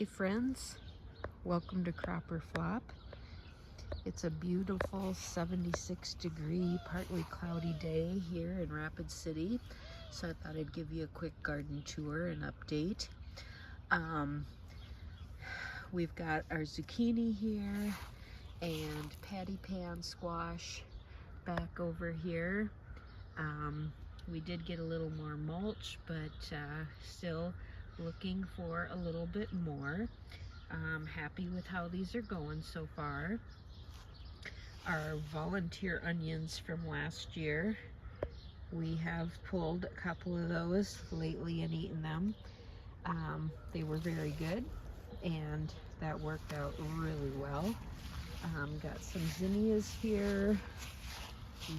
Hey friends, welcome to Crop or Flop. It's a beautiful 76-degree, partly cloudy day here in Rapid City, so I thought I'd give you a quick garden tour and update. We've got our zucchini here and patty pan squash back over here. We did get a little more mulch, but still looking for a little bit more. I'm happy with how these are going so far. Our volunteer onions from last year, we have pulled a couple of those lately and eaten them. They were very good and that worked out really well. Got some zinnias here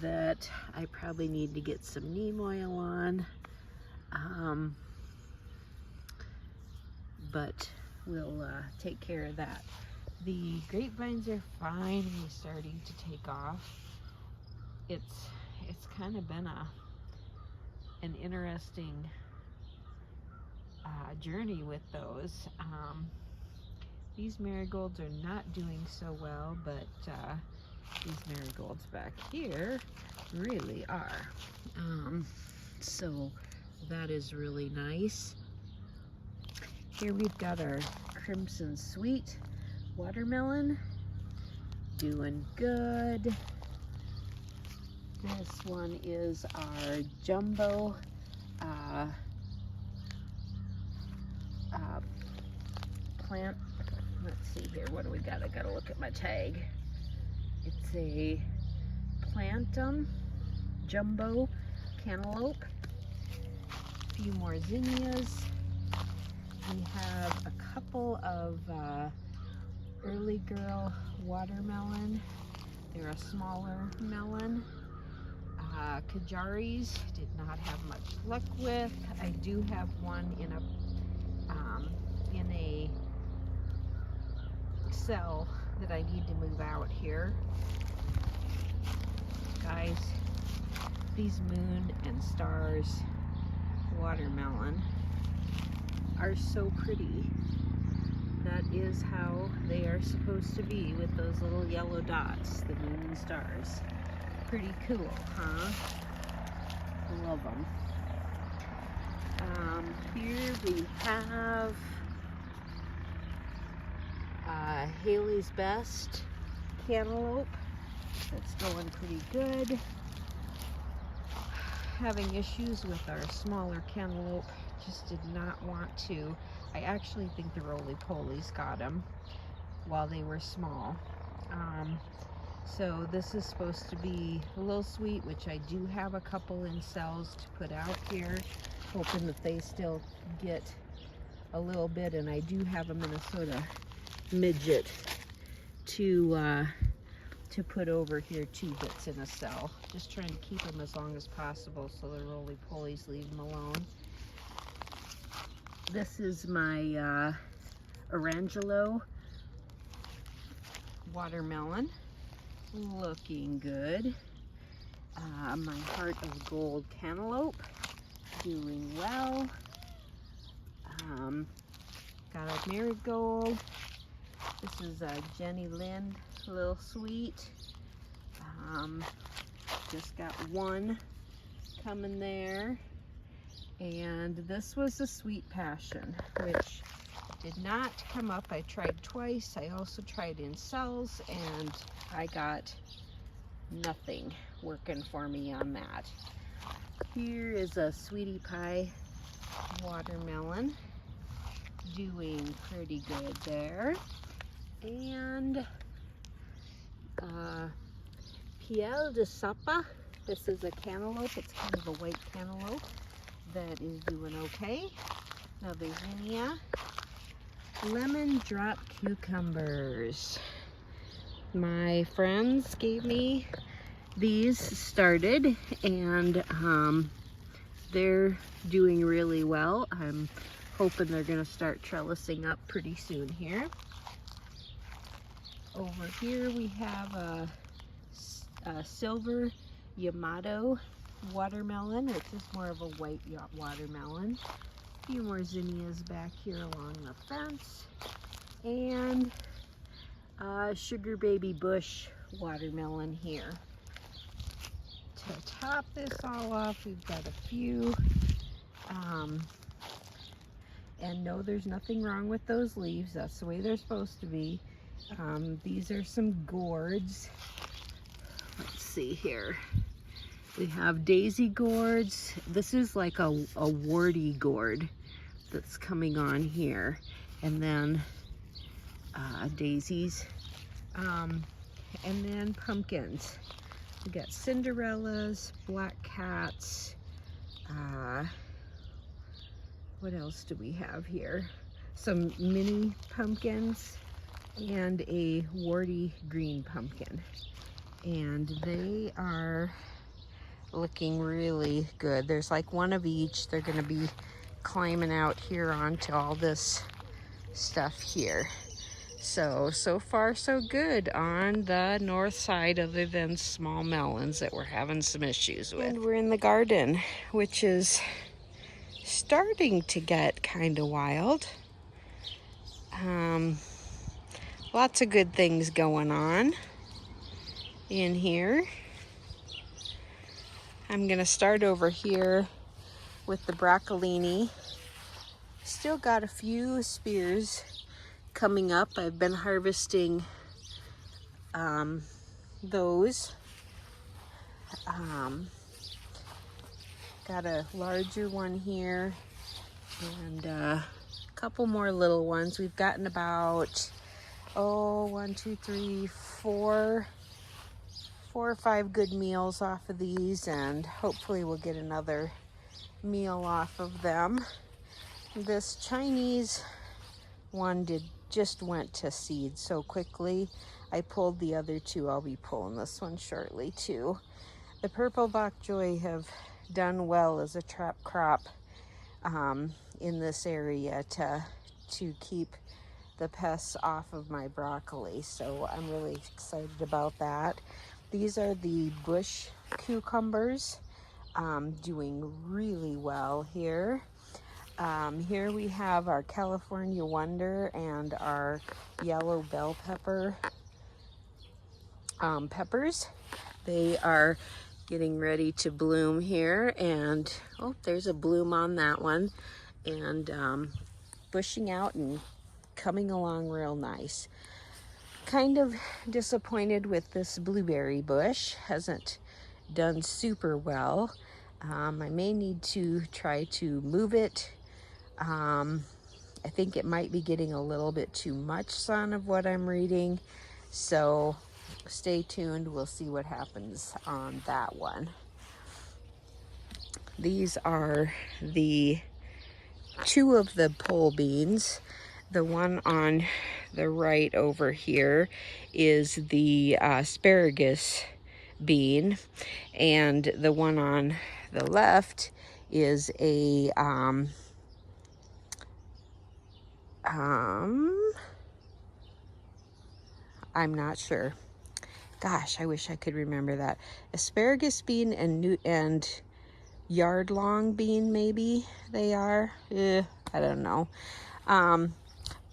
that I probably need to get some neem oil on, but we'll take care of that. The grapevines are finally starting to take off. It's kind of been an interesting journey with those. These marigolds are not doing so well, but these marigolds back here really are. So that is really nice. Here we've got our crimson sweet watermelon, doing good. This one is our jumbo plant. Let's see here, what do we got? I gotta look at my tag. It's a plantum jumbo cantaloupe. A few more zinnias. We have a couple of early girl watermelon. They're a smaller melon. Kajaris did not have much luck with. I do have one in a cell that I need to move out here. Guys, these moon and stars watermelon are so pretty. That is how they are supposed to be, with those little yellow dots, the moon and stars. Pretty cool, huh? Love them. Here we have Haley's Best cantaloupe. That's going pretty good. Having issues with our smaller cantaloupe. Just did not want to. I actually think the roly-polies got them while they were small. So this is supposed to be a little sweet, which I do have a couple in cells to put out here, hoping that they still get a little bit. And I do have a Minnesota midget to put over here too, that's in a cell. Just trying to keep them as long as possible so the roly-polies leave them alone. This is my Orangelo watermelon, looking good. My Heart of Gold cantaloupe, doing well. Got a marigold. This is a Jenny Lind, little sweet. Just got one coming there. And this was a sweet passion, which did not come up. I tried twice. I also tried in cells, and I got nothing working for me on that. Here is a Sweetie Pie watermelon, doing pretty good there. And Piel de Sapa. This is a cantaloupe. It's kind of a white cantaloupe that is doing okay. Another zinnia. Lemon drop cucumbers. My friends gave me these started, and they're doing really well. I'm hoping they're gonna start trellising up pretty soon here. Over here we have a silver Yamato watermelon, which is more of a white watermelon. A few more zinnias back here along the fence. And sugar baby bush watermelon here. To top this all off, we've got a few, and no, there's nothing wrong with those leaves. That's the way they're supposed to be. These are some gourds. Let's see here. We have daisy gourds. This is like a warty gourd that's coming on here. And then daisies. And then pumpkins. We got Cinderellas, black cats. What else do we have here? Some mini pumpkins and a warty green pumpkin. And they are looking really good. There's like one of each. They're gonna be climbing out here onto all this stuff here. So far so good on the north side, other than small melons that we're having some issues with. And we're in the garden, which is starting to get kind of wild. Lots of good things going on in here. I'm gonna start over here with the broccolini. Still got a few spears coming up. I've been harvesting those. Got a larger one here and a couple more little ones. We've gotten about, 4 or 5 good meals off of these, and hopefully we'll get another meal off of them. This Chinese one just went to seed so quickly. I pulled the other two. I'll be pulling this one shortly too. The purple bok choy have done well as a trap crop in this area to keep the pests off of my broccoli. So I'm really excited about that. These are the bush cucumbers, doing really well here. Here we have our California Wonder and our yellow bell pepper peppers. They are getting ready to bloom here, and there's a bloom on that one, and bushing out and coming along real nice. Kind of disappointed with this blueberry bush. Hasn't done super well. I may need to try to move it. I think it might be getting a little bit too much sun of what I'm reading. So stay tuned. We'll see what happens on that one. These are the 2 of the pole beans. The one on the right over here is the asparagus bean, and the one on the left is a I'm not sure. Gosh, I wish I could remember that. Asparagus bean and yard long bean, maybe they are. I don't know.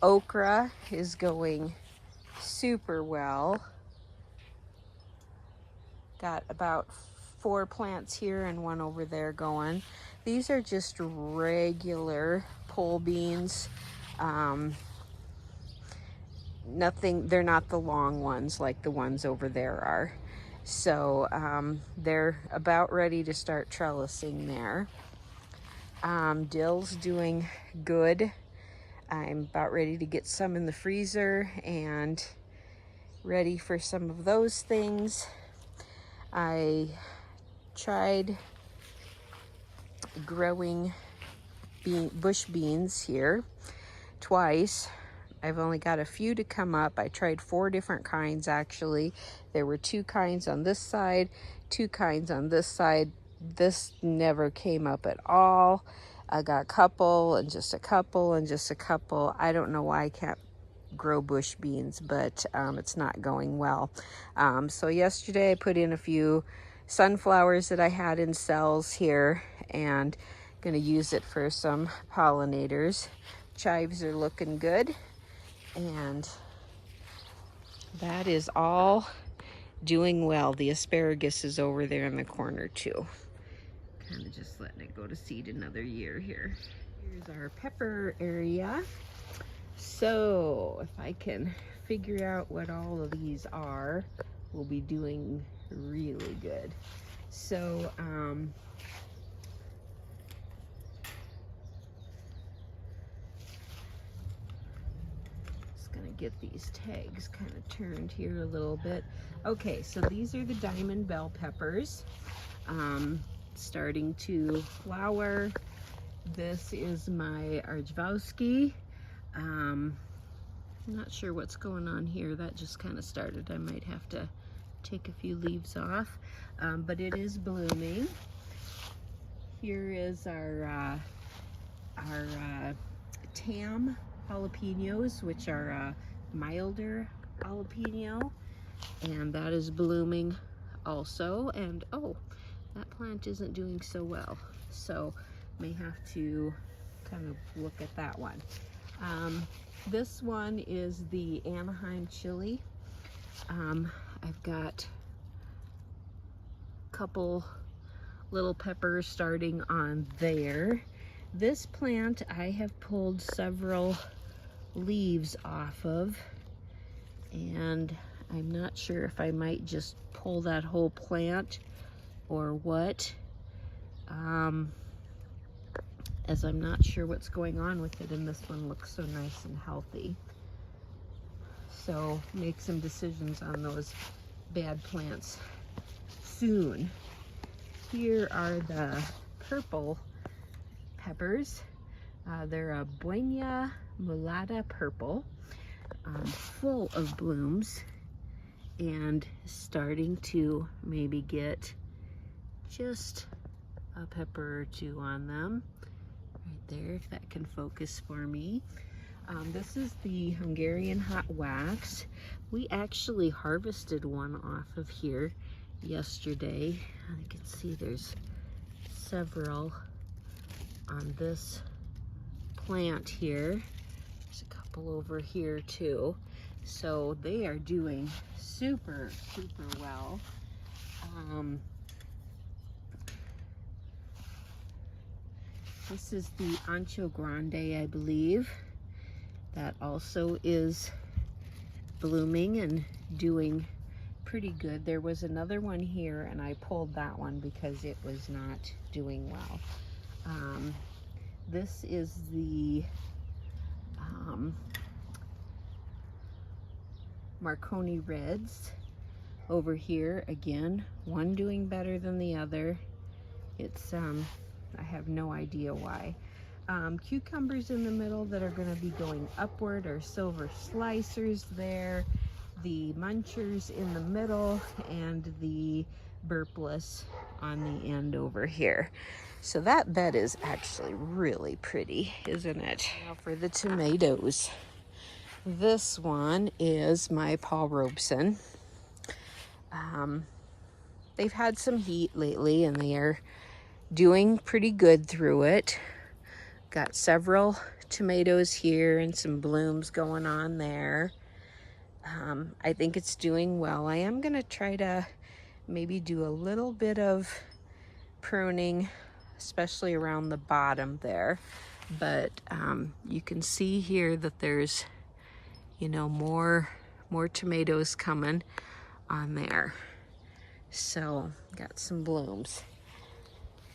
Okra is going super well. Got about 4 plants here and 1 over there going. These are just regular pole beans. They're not the long ones like the ones over there are. So they're about ready to start trellising there. Dill's doing good. I'm about ready to get some in the freezer and ready for some of those things. I tried growing bush beans here twice. I've only got a few to come up. I tried 4 different kinds actually. There were 2 kinds on this side, 2 kinds on this side. This never came up at all. I got a couple and just a couple and just a couple. I don't know why I can't grow bush beans, but it's not going well. So yesterday I put in a few sunflowers that I had in cells here and Gonna use it for some pollinators. Chives are looking good, and that is all doing well. The asparagus is over there in the corner too. Kind of just letting it go to seed another year here. Here's our pepper area. So if I can figure out what all of these are, we'll be doing really good. So just gonna get these tags kind of turned here a little bit. Okay, so these are the diamond bell peppers, starting to flower. This is my Arjvowski. I'm not sure what's going on here. That just kind of started. I might have to take a few leaves off, but it is blooming. Here is our Tam jalapenos, which are a milder jalapeno, and that is blooming also. And oh, that plant isn't doing so well, so may have to kind of look at that one. This one is the Anaheim chili. I've got a couple little peppers starting on there. This plant I have pulled several leaves off of, and I'm not sure if I might just pull that whole plant or what, as I'm not sure what's going on with it, and this one looks so nice and healthy. So make some decisions on those bad plants soon. Here are the purple peppers. They're a Buena Mulata purple, full of blooms and starting to maybe get just a pepper or two on them. Right there, if that can focus for me. This is the Hungarian hot wax. We actually harvested one off of here yesterday. You can see there's several on this plant here. There's a couple over here too. So they are doing super, super well. This is the Ancho Grande, I believe. That also is blooming and doing pretty good. There was another one here, and I pulled that one because it was not doing well. This is the Marconi Reds over here. Again, one doing better than the other. It's I have no idea why. Cucumbers in the middle that are going to be going upward are silver slicers there, the munchers in the middle, and the burpless on the end over here. So that bed is actually really pretty, isn't it? Now for the tomatoes. This one is my Paul Robeson. They've had some heat lately and they are doing pretty good through it. Got several tomatoes here and some blooms going on there. I think it's doing well. I am going to try to maybe do a little bit of pruning, especially around the bottom there. But you can see here that there's, you know, more tomatoes coming on there. So got some blooms.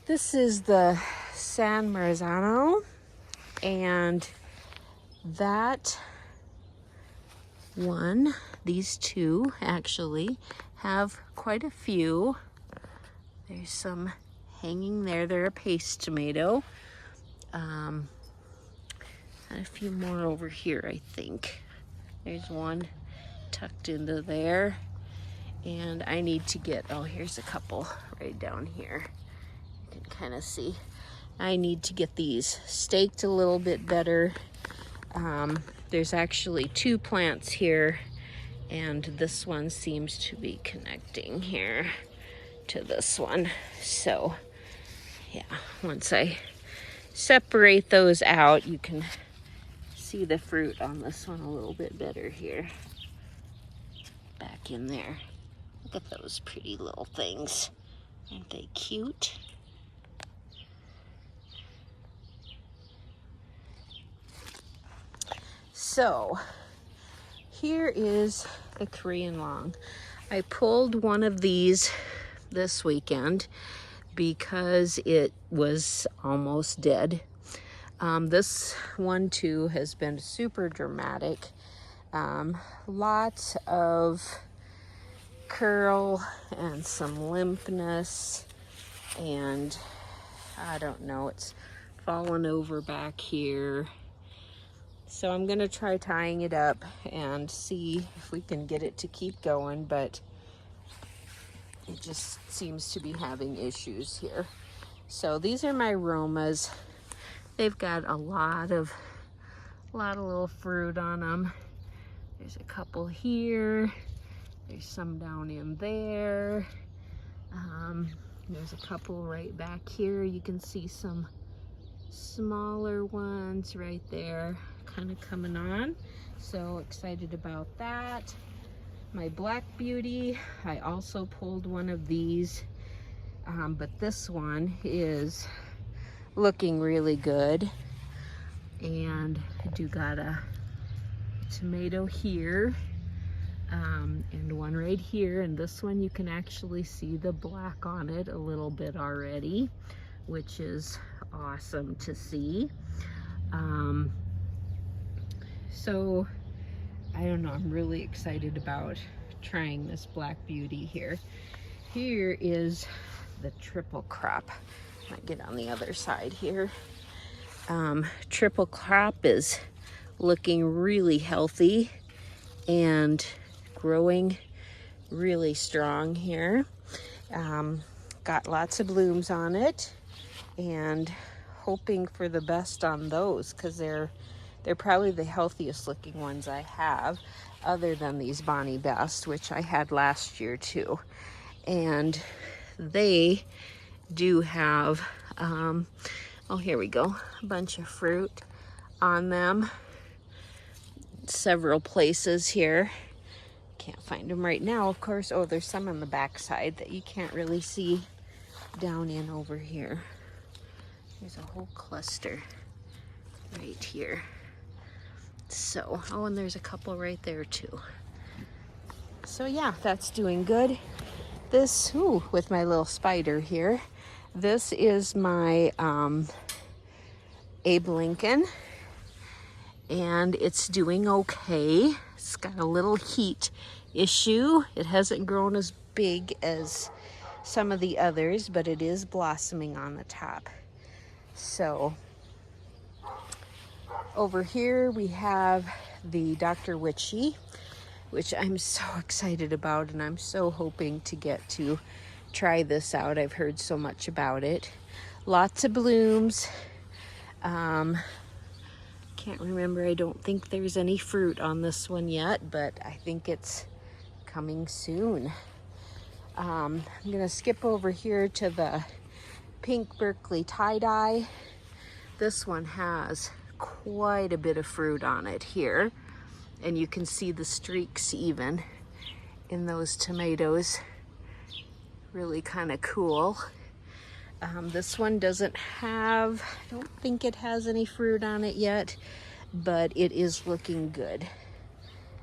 This is the San Marzano, and that one, these two actually have quite a few. There's some hanging there. They're a paste tomato. And a few more over here, I think. There's one tucked into there. And I need to get, oh, here's a couple right down here. You can kind of see. I need to get these staked a little bit better. There's actually two plants here, and this one seems to be connecting here to this one. So yeah, once I separate those out, you can see the fruit on this one a little bit better here. Back in there. Look at those pretty little things. Aren't they cute? So, here is the Korean long. I pulled one of these this weekend because it was almost dead. This one too has been super dramatic. Lots of curl and some limpness, and I don't know, it's fallen over back here. So I'm gonna try tying it up and see if we can get it to keep going, but it just seems to be having issues here. So these are my Romas. They've got a lot of little fruit on them. There's a couple here. There's some down in there. There's a couple right back here. You can see some smaller ones right there kind of coming on. So excited about that. My Black Beauty, I also pulled one of these, but this one is looking really good. And I do got a tomato here, and one right here, and this one you can actually see the black on it a little bit already, which is awesome to see. So I don't know, I'm really excited about trying this Black Beauty here. Here is the triple crop. Might get on the other side here. Triple crop is looking really healthy and growing really strong here. Got lots of blooms on it, and hoping for the best on those, because they're probably the healthiest looking ones I have, other than these Bonnie Best, which I had last year too. And they do have, oh, here we go, a bunch of fruit on them. Several places here. Can't find them right now, of course. Oh, there's some on the back side that you can't really see down in over here. There's a whole cluster right here. So, oh, and there's a couple right there too. So yeah, that's doing good. This, ooh, with my little spider here. This is my Abe Lincoln, and it's doing okay. It's got a little heat issue. It hasn't grown as big as some of the others, but it is blossoming on the top. So over here we have the Dr. Witchy, which I'm so excited about, and I'm so hoping to get to try this out. I've heard so much about it. Lots of blooms. Can't remember, I don't think there's any fruit on this one yet, but I think it's coming soon. I'm gonna skip over here to the pink Berkeley tie-dye. This one has quite a bit of fruit on it here, and you can see the streaks even in those tomatoes. Really kind of cool. This one doesn't have, I don't think it has any fruit on it yet, but it is looking good.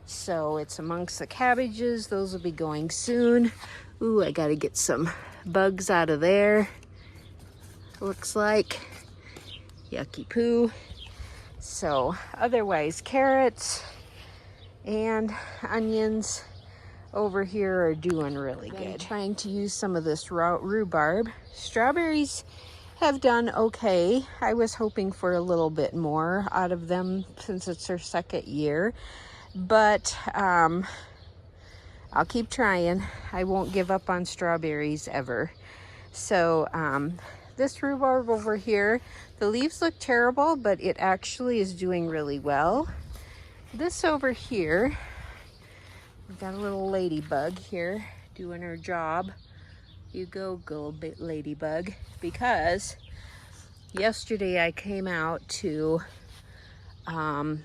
So it's amongst the cabbages. Those will be going soon. Ooh, I gotta get some bugs out of there. Looks like yucky poo. So otherwise, carrots and onions over here are doing really good. I'm trying to use some of this rhubarb. Strawberries have done okay. I was hoping for a little bit more out of them since it's their second year, but I'll keep trying. I won't give up on strawberries ever. So this rhubarb over here, the leaves look terrible, but it actually is doing really well. This over here, we've got a little ladybug here doing her job. You go, ladybug, because yesterday I came out to, oh,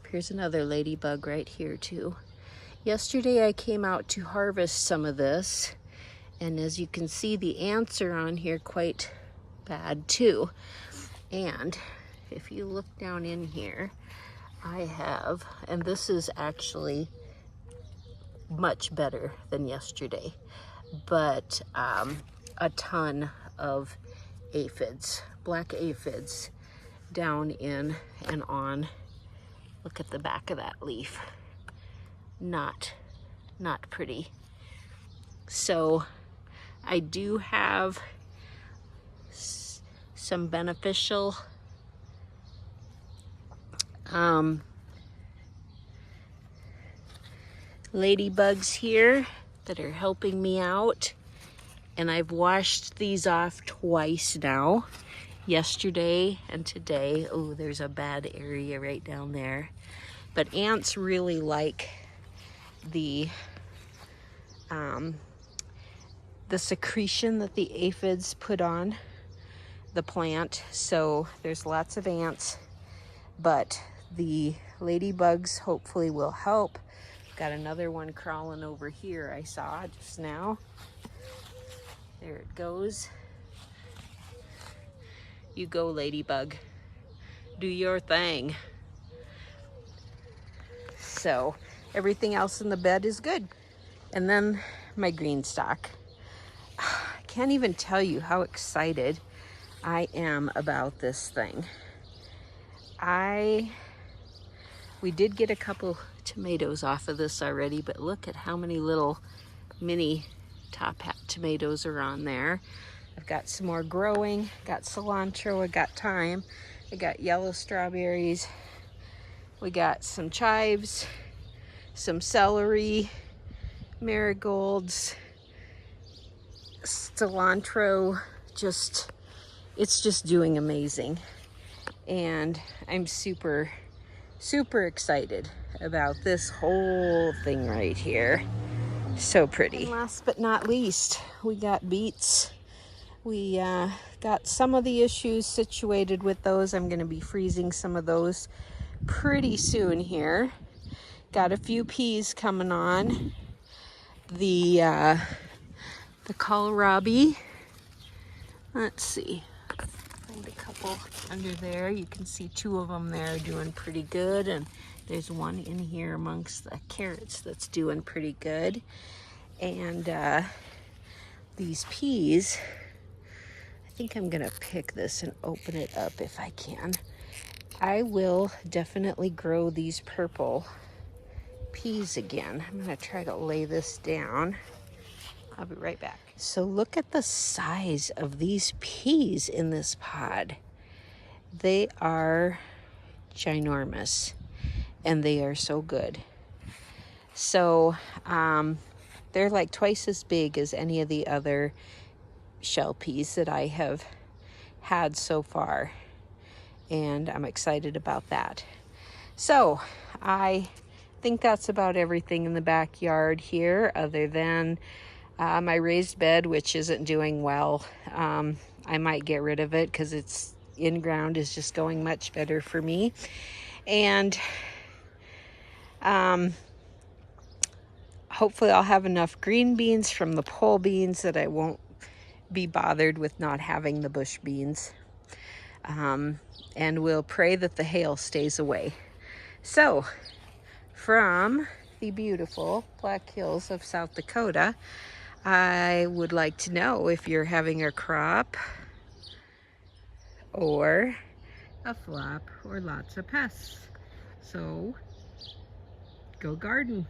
here's another ladybug right here too. Yesterday I came out to harvest some of this, and as you can see, the ants are on here quite bad too. And if you look down in here, I have, and this is actually much better than yesterday, but a ton of aphids, black aphids down in and on. Look at the back of that leaf. Not pretty. So I do have some beneficial ladybugs here that are helping me out, and I've washed these off twice now, yesterday and today. Oh, there's a bad area right down there, but ants really like the secretion that the aphids put on the plant, so there's lots of ants, but the ladybugs hopefully will help. Got another one crawling over here I saw just now. There it goes. You go, ladybug. Do your thing. So everything else in the bed is good. And then my green stock. I can't even tell you how excited I am about this thing. We did get a couple tomatoes off of this already, but look at how many little mini top hat tomatoes are on there. I've got some more growing, got cilantro, I got thyme, I got yellow strawberries, we got some chives, some celery, marigolds, cilantro. It's just doing amazing, and I'm super excited about this whole thing right here. So pretty. And last but not least, we got beets. We got some of the issues situated with those. I'm going to be freezing some of those pretty soon here. Got a few peas coming on. The kohlrabi. Let's see. Find a couple under there. You can see two of them there doing pretty good, and there's one in here amongst the carrots that's doing pretty good. And these peas, I think I'm gonna pick this and open it up if I can. I will definitely grow these purple peas again. I'm gonna try to lay this down. I'll be right back. So look at the size of these peas in this pod. They are ginormous, and they are so good. So they're like twice as big as any of the other shell peas that I have had so far, and I'm excited about that. So I think that's about everything in the backyard here, other than my raised bed, which isn't doing well. I might get rid of it because it's in ground is just going much better for me. And hopefully I'll have enough green beans from the pole beans that I won't be bothered with not having the bush beans. And we'll pray that the hail stays away. So from the beautiful Black Hills of South Dakota, I would like to know if you're having a crop or a flop or lots of pests. So go garden.